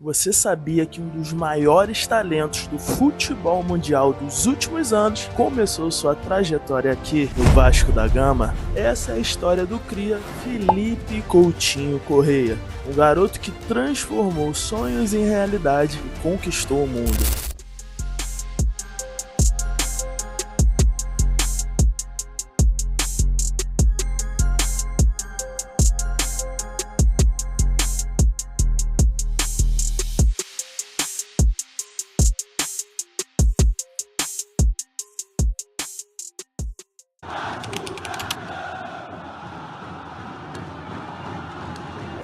Você sabia que um dos maiores talentos do futebol mundial dos últimos anos começou sua trajetória aqui no Vasco da Gama? Essa é a história do cria Felipe Coutinho Corrêa, um garoto que transformou sonhos em realidade e conquistou o mundo.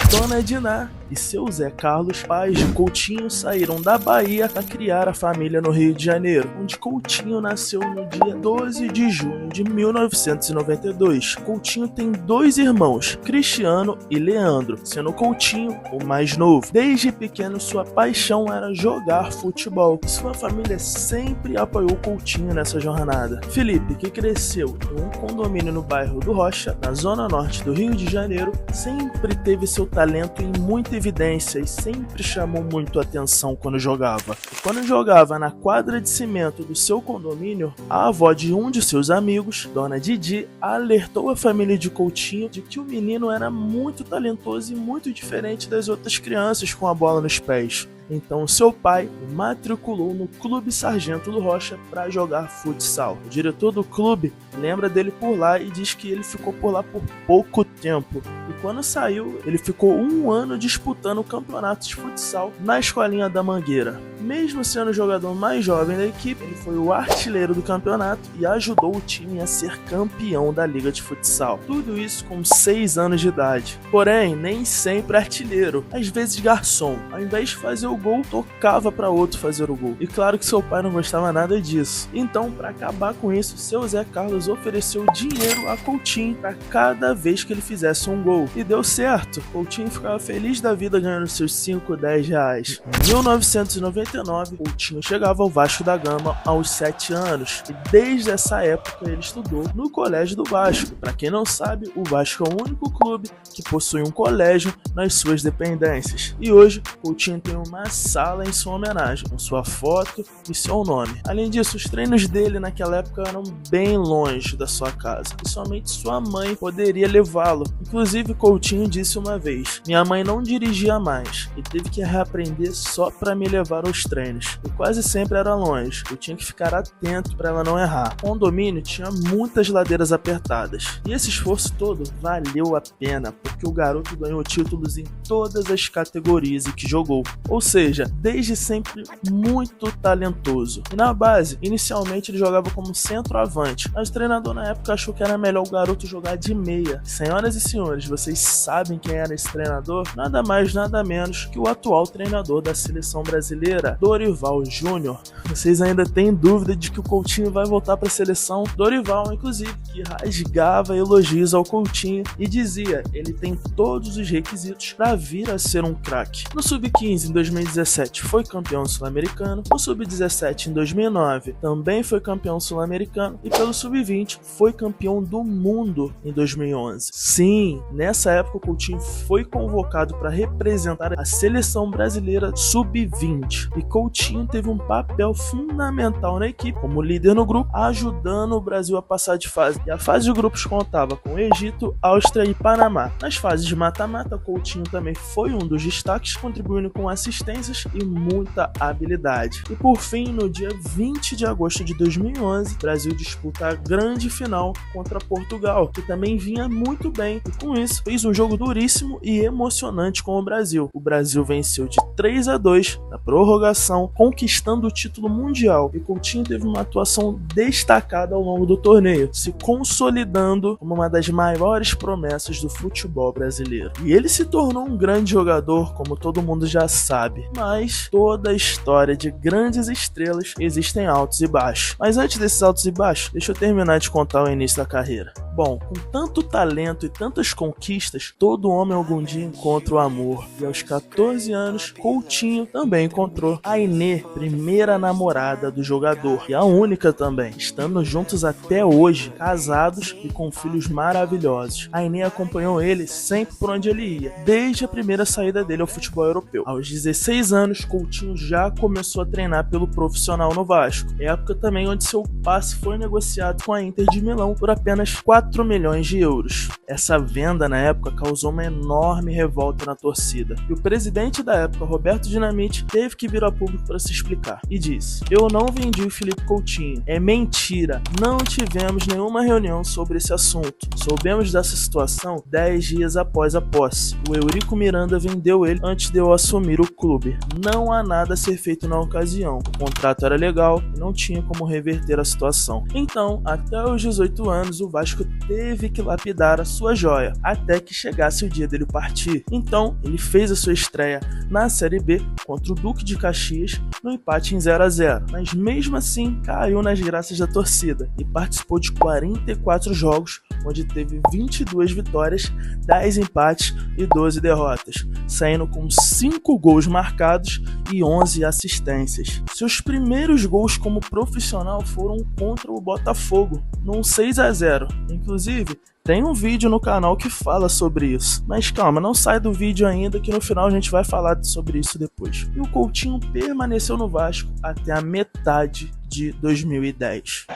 Dona Diná e seu Zé Carlos, pais de Coutinho, saíram da Bahia para criar a família no Rio de Janeiro, onde Coutinho nasceu no dia 12 de junho de 1992. Coutinho tem dois irmãos, Cristiano e Leandro, sendo Coutinho o mais novo. Desde pequeno, sua paixão era jogar futebol. Sua família sempre apoiou Coutinho nessa jornada. Felipe, que cresceu em um condomínio no bairro do Rocha, na zona norte do Rio de Janeiro, sempre teve seu talento em muita evidência e sempre chamou muito a atenção quando jogava. Quando jogava na quadra de cimento do seu condomínio, a avó de um de seus amigos, Dona Didi, alertou a família de Coutinho de que o menino era muito talentoso e muito diferente das outras crianças com a bola nos pés. Então seu pai o matriculou no Clube Sargento do Rocha para jogar futsal. O diretor do clube lembra dele por lá e diz que ele ficou por lá por pouco tempo. E quando saiu, ele ficou um ano disputando o campeonato de futsal na Escolinha da Mangueira. Mesmo sendo o jogador mais jovem da equipe, ele foi o artilheiro do campeonato e ajudou o time a ser campeão da Liga de Futsal. Tudo isso com 6 anos de idade. Porém, nem sempre artilheiro, às vezes garçom. Ao invés de fazer o gol, tocava para outro fazer o gol. E claro que seu pai não gostava nada disso. Então, para acabar com isso, seu Zé Carlos ofereceu dinheiro a Coutinho para cada vez que ele fizesse um gol. E deu certo. Coutinho ficava feliz da vida ganhando seus 5, 10 reais. Em 1999, Coutinho chegava ao Vasco da Gama aos 7 anos. E desde essa época ele estudou no Colégio do Vasco. Para quem não sabe, o Vasco é o único clube que possui um colégio nas suas dependências. E hoje, Coutinho tem uma sala em sua homenagem, com sua foto e seu nome. Além disso, os treinos dele naquela época eram bem longe da sua casa e somente sua mãe poderia levá-lo. Inclusive, Coutinho disse uma vez: minha mãe não dirigia mais e teve que reaprender só para me levar aos treinos. E quase sempre era longe, eu tinha que ficar atento para ela não errar. O condomínio tinha muitas ladeiras apertadas e esse esforço todo valeu a pena, porque o garoto ganhou títulos em todas as categorias em que jogou. Ou seja, desde sempre muito talentoso. E na base, inicialmente ele jogava como centroavante, mas o treinador na época achou que era melhor o garoto jogar de meia. Senhoras e senhores, vocês sabem quem era esse treinador? Nada mais, nada menos que o atual treinador da seleção brasileira, Dorival Júnior. Vocês ainda têm dúvida de que o Coutinho vai voltar para a seleção? Dorival, inclusive, que rasgava elogios ao Coutinho e dizia: ele tem todos os requisitos para vir a ser um craque. No Sub-15, em 2017, foi campeão sul-americano. No Sub-17, em 2009, também foi campeão sul-americano. E pelo Sub-20, foi campeão do mundo em 2011. Sim, nessa época o Coutinho foi convocado para representar a seleção brasileira Sub-20. E Coutinho teve um papel fundamental na equipe, como líder no grupo, ajudando o Brasil a passar de fase. E a fase de grupos contava com Egito, Áustria e Panamá. Nas fases de mata-mata, Coutinho também foi um dos destaques, contribuindo com assistências e muita habilidade. E por fim, no dia 20 de agosto de 2011, o Brasil disputa a grande final contra Portugal, que também vinha muito bem, e com isso fez um jogo duríssimo e emocionante com o Brasil. O Brasil venceu de 3-2 na prorrogação, conquistando o título mundial, e Coutinho teve uma atuação destacada ao longo do torneio, se consolidando como uma das maiores promessas do futebol brasileiro. E ele se tornou um grande jogador, como todo mundo já sabe, mas toda a história de grandes estrelas existem altos e baixos. Mas antes desses altos e baixos, deixa eu terminar de contar o início da carreira. Bom, com tanto talento e tantas conquistas, todo homem algum dia encontra o amor. E aos 14 anos, Coutinho também encontrou a Aine, primeira namorada do jogador, e a única também, estando juntos até hoje, casados e com filhos maravilhosos. A Aine acompanhou ele sempre por onde ele ia, desde a primeira saída dele ao futebol europeu. Aos 16 anos, Coutinho já começou a treinar pelo profissional no Vasco, época também onde seu passe foi negociado com a Inter de Milão por apenas 4 milhões de euros. Essa venda na época causou uma enorme revolta na torcida, e o presidente da época, Roberto Dinamite, teve que vir ao público para se explicar e disse: "Eu não vendi o Filipe Coutinho, é mentira, não tivemos nenhuma reunião sobre esse assunto. Soubemos dessa situação 10 dias após a posse. O Eurico Miranda vendeu ele antes de eu assumir o clube. Não há nada a ser feito na ocasião. O contrato era legal e não tinha como reverter a situação." Então, até os 18 anos, o Vasco teve que lapidar a sua joia, até que chegasse o dia dele partir. Então, ele fez a sua estreia na Série B contra o Duque de Caxias, no empate em 0-0. Mas mesmo assim, caiu nas graças da torcida e participou de 44 jogos, onde teve 22 vitórias, 10 empates e 12 derrotas, saindo com 5 gols marcados e 11 assistências. Seus primeiros gols como profissional foram contra o Botafogo, num 6-0. Inclusive, tem um vídeo no canal que fala sobre isso. Mas calma, não sai do vídeo ainda, que no final a gente vai falar sobre isso depois. E o Coutinho permaneceu no Vasco até a metade de 2010.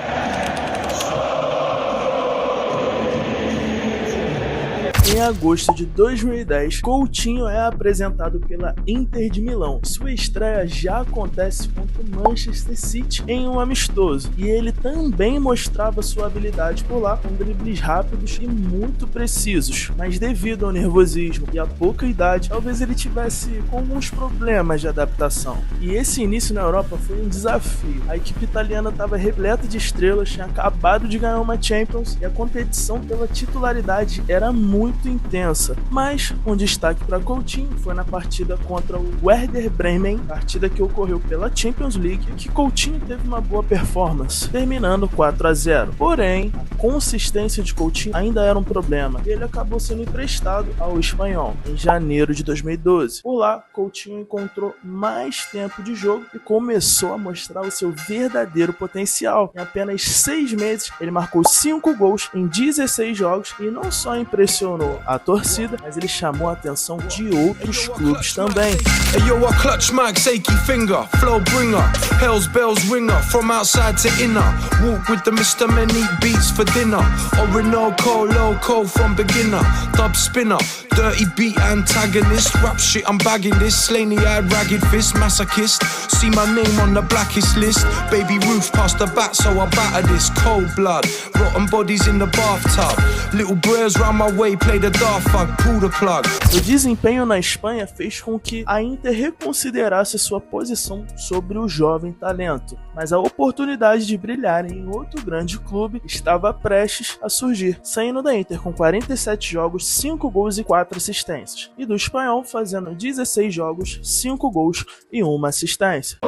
Em agosto de 2010, Coutinho é apresentado pela Inter de Milão. Sua estreia já acontece contra o Manchester City em um amistoso, e ele também mostrava sua habilidade por lá, com dribles rápidos e muito precisos, mas devido ao nervosismo e à pouca idade, talvez ele tivesse com alguns problemas de adaptação. E esse início na Europa foi um desafio. A equipe italiana estava repleta de estrelas, tinha acabado de ganhar uma Champions, e a competição pela titularidade era muito intensa, mas um destaque para Coutinho foi na partida contra o Werder Bremen, partida que ocorreu pela Champions League, e que Coutinho teve uma boa performance, terminando 4-0. Porém, a consistência de Coutinho ainda era um problema, e ele acabou sendo emprestado ao Espanhol em janeiro de 2012. Por lá, Coutinho encontrou mais tempo de jogo e começou a mostrar o seu verdadeiro potencial. Em apenas 6 meses, ele marcou 5 gols em 16 jogos e não só impressionou a torcida, mas ele chamou a atenção de outros clubes também. Ayo, I clutch Mike's achy finger, flow bringer, hell's bells ringer, from outside to inner, walk with the Mr. Many beats for dinner, Orinoco, loco from beginner, dub spinner, dirty beat antagonist, rap shit I'm bagging this, slaney-eyed ragged fist, masochist, see my name on the blackest list, baby Ruth passed the bat so I batter this, cold blood, rotten bodies in the bathtub, little brairs round my way, play the daft fuck, pull the plug. O desempenho na Espanha fez com que a Inter reconsiderasse sua posição sobre o jovem talento, mas a oportunidade de brilhar em outro grande clube estava prestes a surgir, saindo da Inter com 47 jogos, 5 gols e 4 assistências, e do Espanhol fazendo 16 jogos, 5 gols e 1 assistência.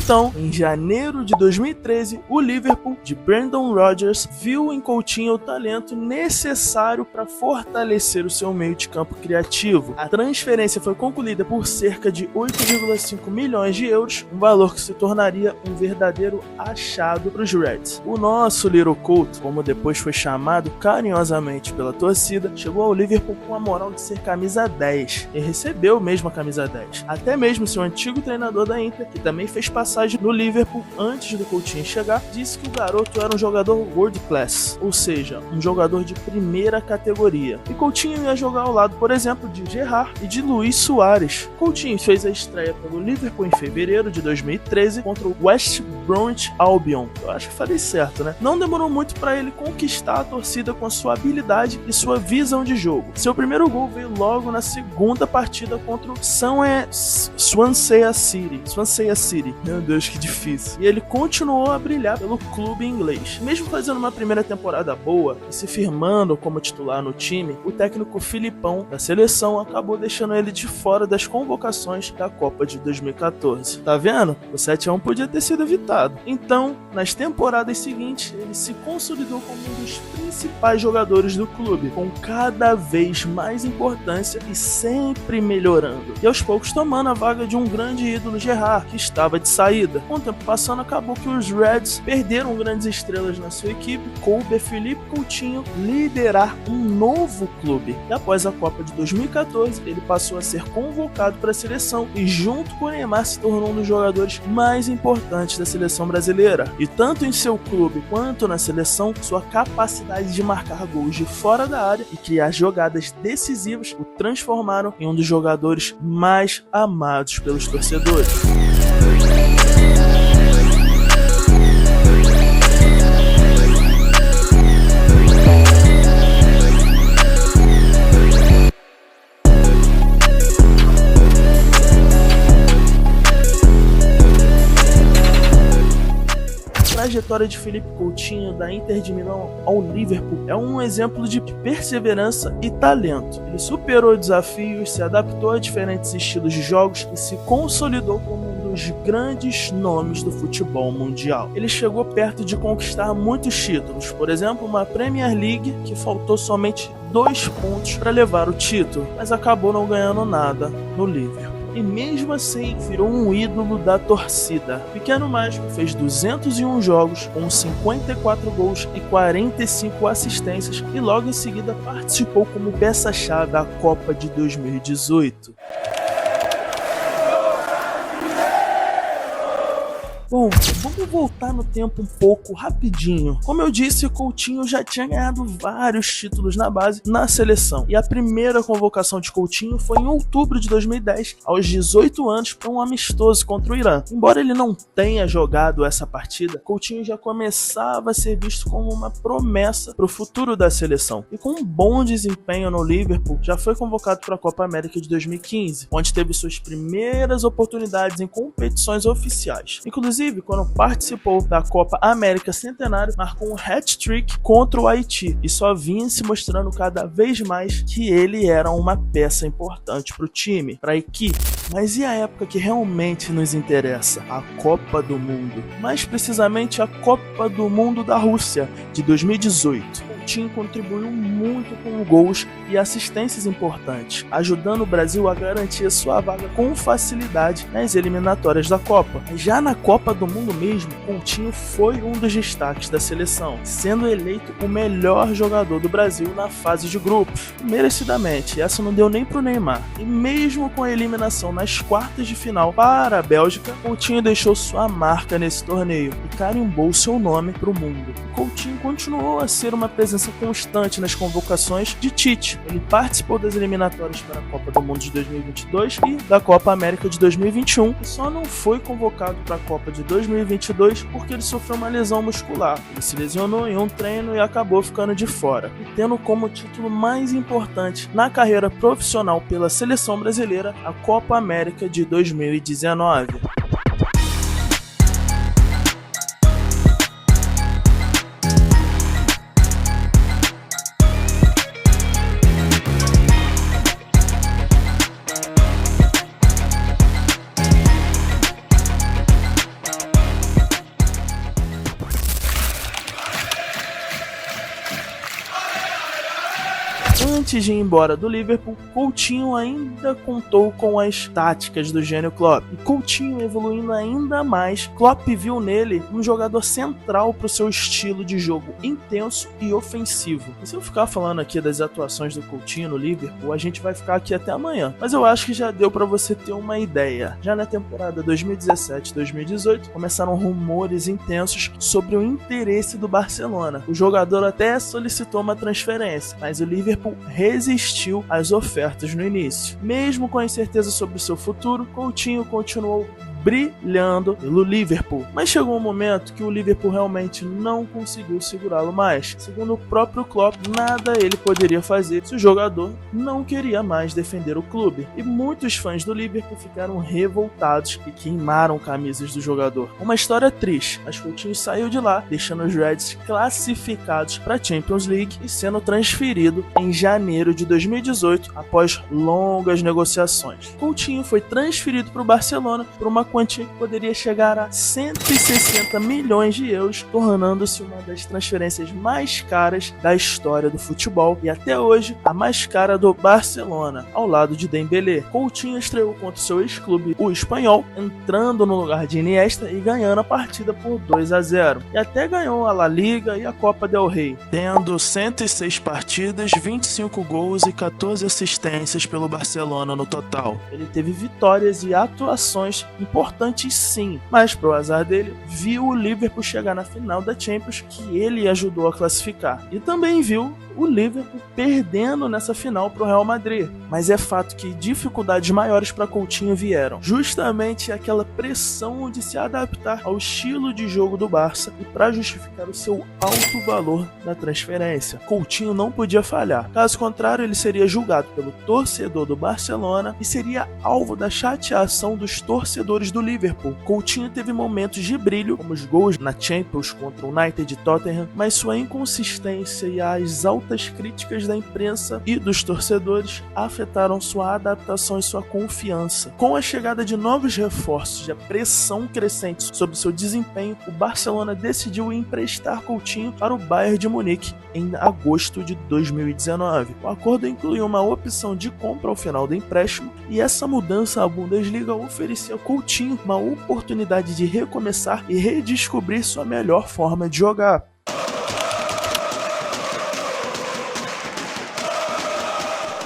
Então, em janeiro de 2013, o Liverpool de Brendan Rodgers viu em Coutinho o talento necessário para fortalecer o seu meio de campo criativo. A transferência foi concluída por cerca de 8,5 milhões de euros, um valor que se tornaria um verdadeiro achado para os Reds. O nosso Little Couto, como depois foi chamado carinhosamente pela torcida, chegou ao Liverpool com a moral de ser camisa 10 e recebeu mesmo a camisa 10. Até mesmo seu antigo treinador da Inter, que também fez passagem no Liverpool antes do Coutinho chegar, disse que o garoto era um jogador world class, ou seja, um jogador de primeira categoria. E Coutinho ia jogar ao lado, por exemplo, de Gerrard e de Luis Suárez. Coutinho fez a estreia pelo Liverpool em fevereiro de 2013 contra o West Bromwich Albion. Eu acho que falei certo, né? Não demorou muito para ele conquistar a torcida com sua habilidade e sua visão de jogo. Seu primeiro gol veio logo na segunda partida contra o Swansea City. Meu Deus, que difícil. E ele continuou a brilhar pelo clube inglês. Mesmo fazendo uma primeira temporada boa e se firmando como titular no time, o técnico Filipão da seleção acabou deixando ele de fora das convocações da Copa de 2014. Tá vendo? O 7-1 podia ter sido evitado. lado. Então, nas temporadas seguintes, ele se consolidou como um dos principais jogadores do clube, com cada vez mais importância e sempre melhorando, e aos poucos tomando a vaga de um grande ídolo Gerrard, que estava de saída. Com o tempo passando, acabou que os Reds perderam grandes estrelas na sua equipe, coube a Philippe Coutinho liderar um novo clube, e após a Copa de 2014, ele passou a ser convocado para a seleção e junto com o Neymar se tornou um dos jogadores mais importantes da seleção brasileira. E tanto em seu clube quanto na seleção, sua capacidade de marcar gols de fora da área e criar jogadas decisivas o transformaram em um dos jogadores mais amados pelos torcedores. A trajetória de Philippe Coutinho da Inter de Milão ao Liverpool é um exemplo de perseverança e talento. Ele superou desafios, se adaptou a diferentes estilos de jogos e se consolidou como um dos grandes nomes do futebol mundial. Ele chegou perto de conquistar muitos títulos, por exemplo, uma Premier League que faltou somente 2 pontos para levar o título, mas acabou não ganhando nada no Liverpool. E mesmo assim virou um ídolo da torcida. O Pequeno Mágico fez 201 jogos com 54 gols e 45 assistências e logo em seguida participou como peça-chave da Copa de 2018. Bom, vamos voltar no tempo um pouco rapidinho. Como eu disse, Coutinho já tinha ganhado vários títulos na base na seleção. E a primeira convocação de Coutinho foi em outubro de 2010, aos 18 anos, para um amistoso contra o Irã. Embora ele não tenha jogado essa partida, Coutinho já começava a ser visto como uma promessa para o futuro da seleção. E com um bom desempenho no Liverpool, já foi convocado para a Copa América de 2015, onde teve suas primeiras oportunidades em competições oficiais. Inclusive, quando participou da Copa América Centenário, marcou um hat-trick contra o Haiti e só vinha se mostrando cada vez mais que ele era uma peça importante para o time, para a equipe. Mas e a época que realmente nos interessa? A Copa do Mundo. Mais precisamente a Copa do Mundo da Rússia, de 2018. Coutinho contribuiu muito com gols e assistências importantes, ajudando o Brasil a garantir sua vaga com facilidade nas eliminatórias da Copa. Já na Copa do Mundo mesmo, Coutinho foi um dos destaques da seleção, sendo eleito o melhor jogador do Brasil na fase de grupos, merecidamente. Essa não deu nem pro Neymar. E mesmo com a eliminação nas quartas de final para a Bélgica, Coutinho deixou sua marca nesse torneio e carimbou seu nome pro mundo. Coutinho continuou a ser uma presença constante nas convocações de Tite. Ele participou das eliminatórias para a Copa do Mundo de 2022 e da Copa América de 2021 e só não foi convocado para a Copa de 2022 porque ele sofreu uma lesão muscular. Ele se lesionou em um treino e acabou ficando de fora, e tendo como título mais importante na carreira profissional pela seleção brasileira a Copa América de 2019. Antes de ir embora do Liverpool, Coutinho ainda contou com as táticas do gênio Klopp. E Coutinho evoluindo ainda mais, Klopp viu nele um jogador central para o seu estilo de jogo intenso e ofensivo. E se eu ficar falando aqui das atuações do Coutinho no Liverpool, a gente vai ficar aqui até amanhã. Mas eu acho que já deu para você ter uma ideia. Já na temporada 2017-2018, começaram rumores intensos sobre o interesse do Barcelona. O jogador até solicitou uma transferência, mas o Liverpool resistiu às ofertas no início. Mesmo com a incerteza sobre o seu futuro, Coutinho continuou brilhando pelo Liverpool. Mas chegou um momento que o Liverpool realmente não conseguiu segurá-lo mais. Segundo o próprio Klopp, nada ele poderia fazer se o jogador não queria mais defender o clube. E muitos fãs do Liverpool ficaram revoltados e queimaram camisas do jogador. Uma história triste, mas Coutinho saiu de lá, deixando os Reds classificados para a Champions League e sendo transferido em janeiro de 2018 após longas negociações. Coutinho foi transferido para o Barcelona por uma quantia que poderia chegar a 160 milhões de euros, tornando-se uma das transferências mais caras da história do futebol e até hoje a mais cara do Barcelona, ao lado de Dembélé. Coutinho estreou contra o seu ex-clube, o Espanhol, entrando no lugar de Iniesta e ganhando a partida por 2-0. E até ganhou a La Liga e a Copa del Rey, tendo 106 partidas, 25 gols e 14 assistências pelo Barcelona no total. Ele teve vitórias e atuações importantes sim, mas pro azar dele, viu o Liverpool chegar na final da Champions, que ele ajudou a classificar. E também viu o Liverpool perdendo nessa final para o Real Madrid. Mas é fato que dificuldades maiores para Coutinho vieram. Justamente aquela pressão de se adaptar ao estilo de jogo do Barça e para justificar o seu alto valor da transferência. Coutinho não podia falhar. Caso contrário, ele seria julgado pelo torcedor do Barcelona e seria alvo da chateação dos torcedores do Liverpool. Coutinho teve momentos de brilho, como os gols na Champions contra o United e Tottenham, mas sua inconsistência e as altas críticas da imprensa e dos torcedores afetaram sua adaptação e sua confiança. Com a chegada de novos reforços e a pressão crescente sobre seu desempenho, o Barcelona decidiu emprestar Coutinho para o Bayern de Munique em agosto de 2019. O acordo incluiu uma opção de compra ao final do empréstimo e essa mudança à Bundesliga oferecia a Coutinho uma oportunidade de recomeçar e redescobrir sua melhor forma de jogar.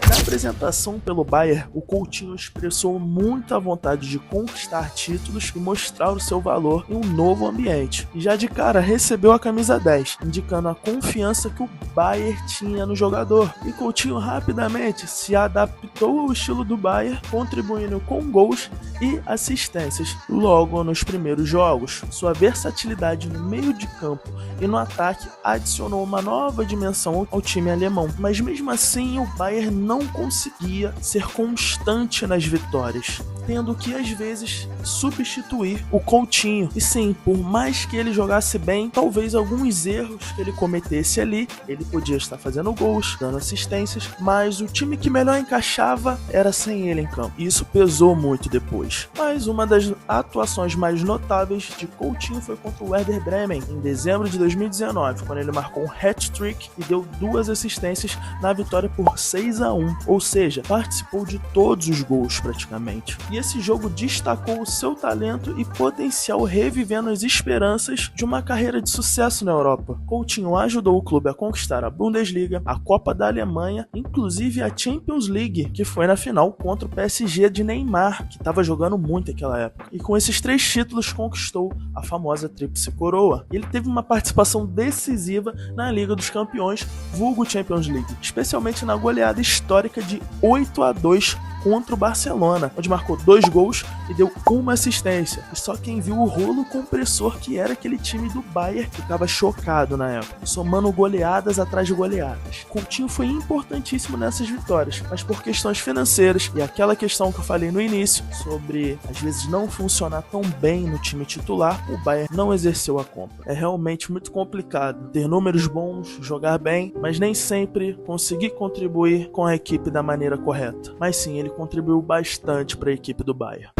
Na apresentação pelo Bayern, o Coutinho expressou muita vontade de conquistar títulos e mostrar o seu valor em um novo ambiente. E já de cara recebeu a camisa 10, indicando a confiança que o Bayern tinha no jogador. E Coutinho rapidamente se adaptou ao estilo do Bayern, contribuindo com gols e assistências logo nos primeiros jogos. Sua versatilidade no meio de campo e no ataque adicionou uma nova dimensão ao time alemão. Mas mesmo assim, o Bayern não conseguia ser constante nas vitórias, tendo que às vezes substituir o Coutinho. E sim, por mais que ele jogasse bem, talvez alguns erros que ele cometesse ali, ele podia estar fazendo gols, dando assistências, mas o time que melhor encaixava era sem ele em campo. E isso pesou muito depois. Mas uma das atuações mais notáveis de Coutinho foi contra o Werder Bremen, em dezembro de 2019, quando ele marcou um hat-trick e deu 2 assistências na vitória por 6-1, ou seja, participou de todos os gols praticamente. E esse jogo destacou o seu talento e potencial, revivendo as esperanças de uma carreira de sucesso na Europa. Coutinho ajudou o clube a conquistar a Bundesliga, a Copa da Alemanha, inclusive a Champions League, que foi na final contra o PSG de Neymar, que estava jogando muito naquela época. E com esses 3 títulos conquistou a famosa Tríplice Coroa. Ele teve uma participação decisiva na Liga dos Campeões, vulgo Champions League, especialmente na goleada histórica de 8-2 contra o Barcelona, onde marcou 2 gols e deu 1 assistência. E só quem viu o rolo compressor que era aquele time do Bayern ficava chocado na época, somando goleadas atrás de goleadas. Coutinho foi importantíssimo nessas vitórias, mas por questões financeiras e aquela questão que eu falei no início, sobre às vezes não funcionar tão bem no time titular, o Bayern não exerceu a compra. É realmente muito complicado ter números bons, jogar bem, mas nem sempre conseguir contribuir com a equipe da maneira correta. Mas sim, ele contribuiu bastante para a equipe do Bayern.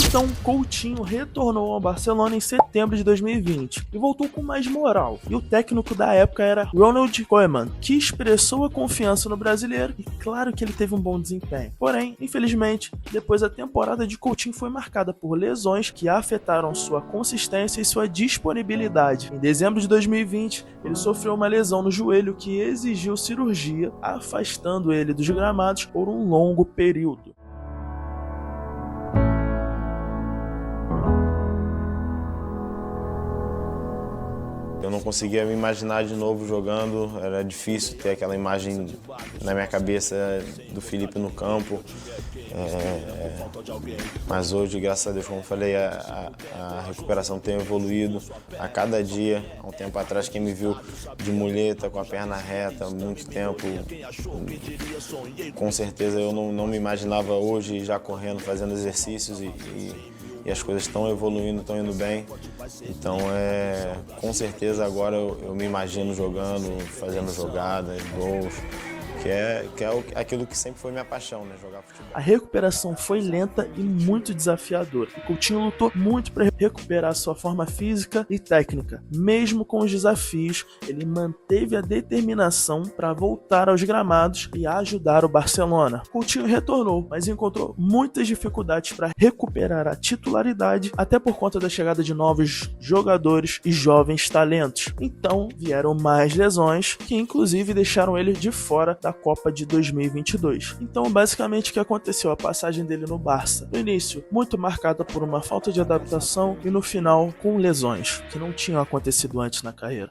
Então, Coutinho retornou ao Barcelona em setembro de 2020 e voltou com mais moral. E o técnico da época era Ronald Koeman, que expressou a confiança no brasileiro e claro que ele teve um bom desempenho. Porém, infelizmente, depois a temporada de Coutinho foi marcada por lesões que afetaram sua consistência e sua disponibilidade. Em dezembro de 2020, ele sofreu uma lesão no joelho que exigiu cirurgia, afastando ele dos gramados por um longo período. Eu não conseguia me imaginar de novo jogando, era difícil ter aquela imagem na minha cabeça do Felipe no campo. Mas hoje, graças a Deus, como eu falei, a recuperação tem evoluído a cada dia. Há um tempo atrás, quem me viu de muleta, com a perna reta, há muito tempo, com certeza eu não me imaginava hoje já correndo, fazendo exercícios e as coisas estão evoluindo, estão indo bem. Então, com certeza agora eu me imagino jogando, fazendo jogadas, gols, aquilo que sempre foi minha paixão, né? Jogar futebol. A recuperação foi lenta e muito desafiadora. O Coutinho lutou muito para recuperar sua forma física e técnica. Mesmo com os desafios, ele manteve a determinação para voltar aos gramados e ajudar o Barcelona. Coutinho retornou, mas encontrou muitas dificuldades para recuperar a titularidade, até por conta da chegada de novos jogadores e jovens talentos. Então vieram mais lesões, que inclusive deixaram ele de fora da Copa de 2022. Então basicamente o que aconteceu? A passagem dele no Barça, no início muito marcada por uma falta de adaptação e no final com lesões, que não tinham acontecido antes na carreira.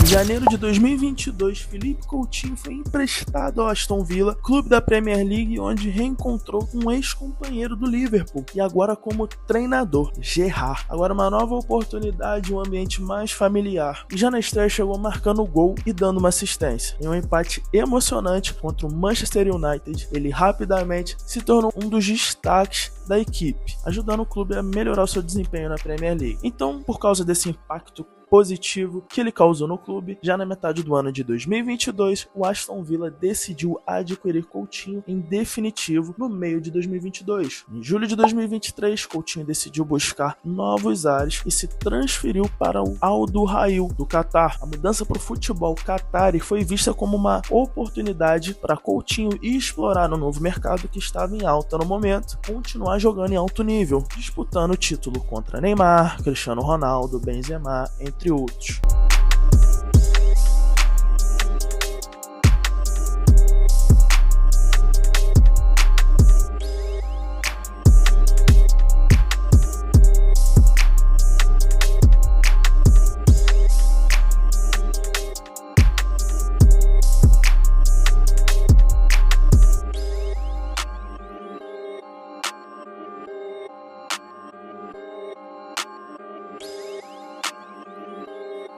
Em janeiro de 2022, Philippe Coutinho foi emprestado ao Aston Villa, clube da Premier League, onde reencontrou um ex-companheiro do Liverpool e agora como treinador, Gerrard. Agora uma nova oportunidade, um ambiente mais familiar. E já na estreia chegou marcando o gol e dando uma assistência. Em um empate emocionante contra o Manchester United, ele rapidamente se tornou um dos destaques da equipe, ajudando o clube a melhorar o seu desempenho na Premier League. Então, por causa desse impacto positivo que ele causou no clube, já na metade do ano de 2022, o Aston Villa decidiu adquirir Coutinho em definitivo no meio de 2022. Em julho de 2023, Coutinho decidiu buscar novos ares e se transferiu para o Al Duhail do Catar. A mudança para o futebol qatari foi vista como uma oportunidade para Coutinho explorar no novo mercado que estava em alta no momento, continuar jogando em alto nível, disputando o título contra Neymar, Cristiano Ronaldo, Benzema, entre outros.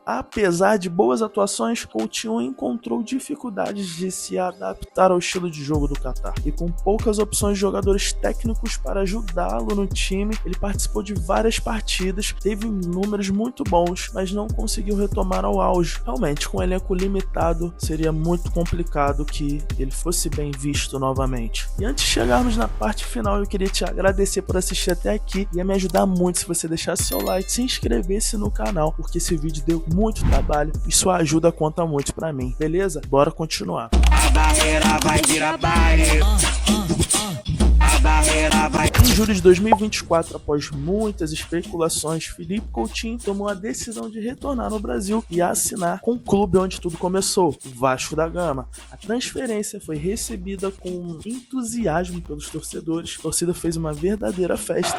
Apesar de boas atuações, Coutinho encontrou dificuldades de se adaptar ao estilo de jogo do Catar. E com poucas opções de jogadores técnicos para ajudá-lo no time, ele participou de várias partidas, teve números muito bons, mas não conseguiu retomar ao auge. Realmente, com um elenco limitado, seria muito complicado que ele fosse bem visto novamente. E antes de chegarmos na parte final, eu queria te agradecer por assistir até aqui e ia me ajudar muito se você deixasse seu like, se inscrevesse no canal, porque esse vídeo deu muito trabalho e sua ajuda conta muito pra mim, beleza? Bora continuar. A barreira vai virar baile. A barreira vai... Em julho de 2024, após muitas especulações, Philippe Coutinho tomou a decisão de retornar no Brasil e assinar com o clube onde tudo começou, o Vasco da Gama. A transferência foi recebida com entusiasmo pelos torcedores, a torcida fez uma verdadeira festa.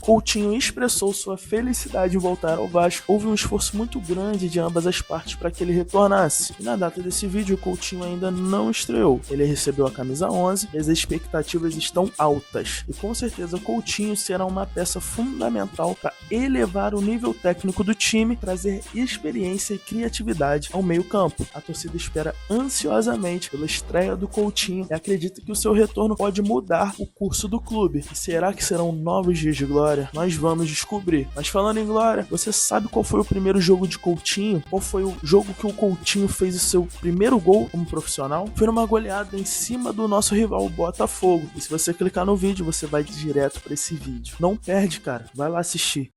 Coutinho expressou sua felicidade em voltar ao Vasco. Houve um esforço muito grande de ambas as partes para que ele retornasse. E na data desse vídeo, Coutinho ainda não estreou. Ele recebeu a camisa 11 e as expectativas estão altas. E com certeza Coutinho será uma peça fundamental para elevar o nível técnico do time, trazer experiência e criatividade ao meio-campo. A torcida espera ansiosamente pela estreia do Coutinho e acredita que o seu retorno pode mudar o curso do clube. E será que serão novos dias de glória? Nós vamos descobrir. Mas falando em glória, você sabe qual foi o primeiro jogo de Coutinho? Qual foi o jogo que o Coutinho fez o seu primeiro gol como profissional? Foi numa goleada em cima do nosso rival, o Botafogo. E se você clicar no vídeo, você vai direto para esse vídeo. Não perde, cara. Vai lá assistir.